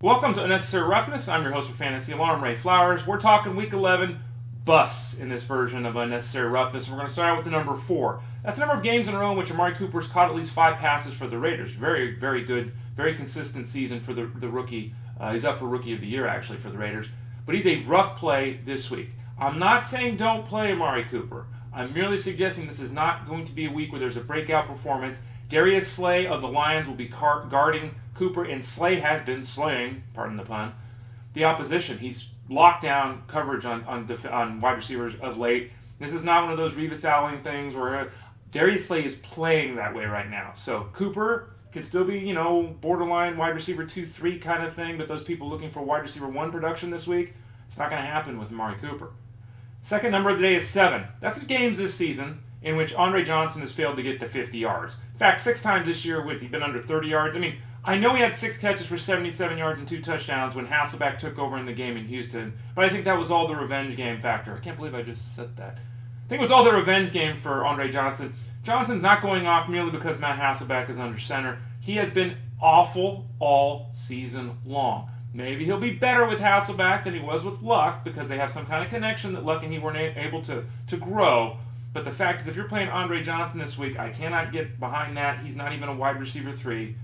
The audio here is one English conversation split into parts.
Welcome to Unnecessary Roughness. I'm your host for Fantasy Alarm, Ray Flowers. We're talking Week 11 busts in this version of Unnecessary Roughness. We're going to start out with the number 4. That's the number of games in a row in which Amari Cooper's caught at least 5 passes for the Raiders. Very, very good, very consistent season for the rookie. He's up for Rookie of the Year, actually, for the Raiders. But he's a rough play this week. I'm not saying don't play Amari Cooper. I'm merely suggesting this is not going to be a week where there's a breakout performance. Darius Slay of the Lions will be guarding Cooper, and Slay has been slaying, pardon the pun, the opposition. He's locked down coverage on wide receivers of late. This is not one of those Revis Allen things where Darius Slay is playing that way right now. So Cooper can still be, borderline wide receiver 2-3 kind of thing, but those people looking for wide receiver 1 production this week, it's not going to happen with Amari Cooper. Second number of the day is 7. That's the games this season in which Andre Johnson has failed to get to 50 yards. In fact, 6 times this year, he's been under 30 yards. I know he had 6 catches for 77 yards and 2 touchdowns when Hasselbeck took over in the game in Houston, but I think that was all the revenge game factor. I can't believe I just said that. I think it was all the revenge game for Andre Johnson. Johnson's not going off merely because Matt Hasselbeck is under center. He has been awful all season long. Maybe he'll be better with Hasselbeck than he was with Luck because they have some kind of connection that Luck and he weren't able to grow. But the fact is, if you're playing Andre Johnson this week, I cannot get behind that. He's not even a wide receiver 3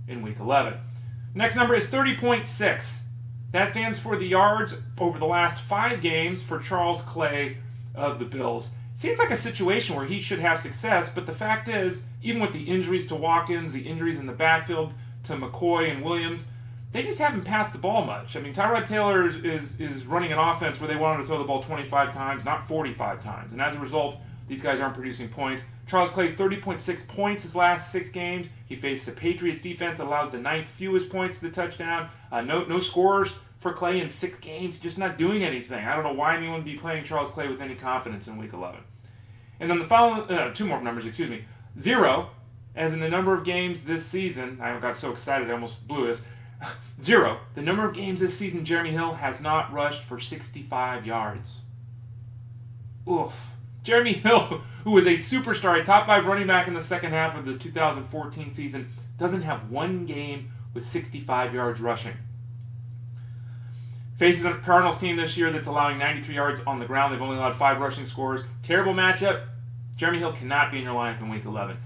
in Week 11. Next number is 30.6. That stands for the yards over the last 5 games for Charles Clay of the Bills. Seems like a situation where he should have success, but the fact is, even with the injuries to Watkins, the injuries in the backfield to McCoy and Williams, they just haven't passed the ball much. Tyrod Taylor is running an offense where they want him to throw the ball 25 times, not 45 times. And as a result, these guys aren't producing points. Charles Clay, 30.6 points his last 6 games. He faced the Patriots defense that allows the 9th fewest points to the touchdown. No scores for Clay in 6 games, just not doing anything. I don't know why anyone would be playing Charles Clay with any confidence in Week 11. And then the following, 2 more numbers, 0, as in the number of games this season. I got so excited I almost blew this. 0, the number of games this season Jeremy Hill has not rushed for 65 yards. Oof. Jeremy Hill, who was a superstar, a top 5 running back in the second half of the 2014 season, doesn't have 1 game with 65 yards rushing. Faces a Cardinals team this year that's allowing 93 yards on the ground. They've only allowed 5 rushing scores. Terrible matchup. Jeremy Hill cannot be in your lineup in Week 11.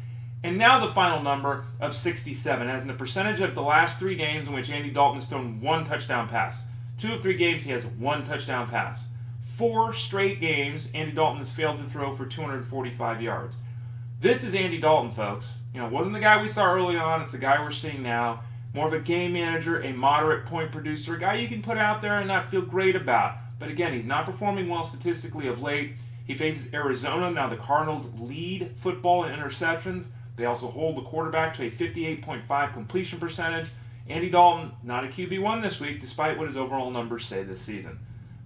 And now the final number of 67, as in the percentage of the last 3 games in which Andy Dalton has thrown 1 touchdown pass. 2 of 3 games he has 1 touchdown pass. 4 straight games, Andy Dalton has failed to throw for 245 yards. This is Andy Dalton, folks. It wasn't the guy we saw early on. It's the guy we're seeing now. More of a game manager, a moderate point producer, a guy you can put out there and not feel great about. But again, he's not performing well statistically of late. He faces Arizona. Now the Cardinals lead football in interceptions. They also hold the quarterback to a 58.5 completion percentage. Andy Dalton, not a QB1 this week, despite what his overall numbers say this season.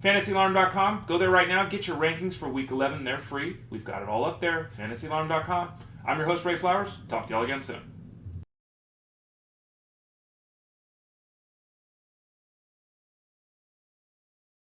FantasyAlarm.com. Go there right now. Get your rankings for Week 11. They're free. We've got it all up there. FantasyAlarm.com. I'm your host, Ray Flowers. Talk to y'all again soon.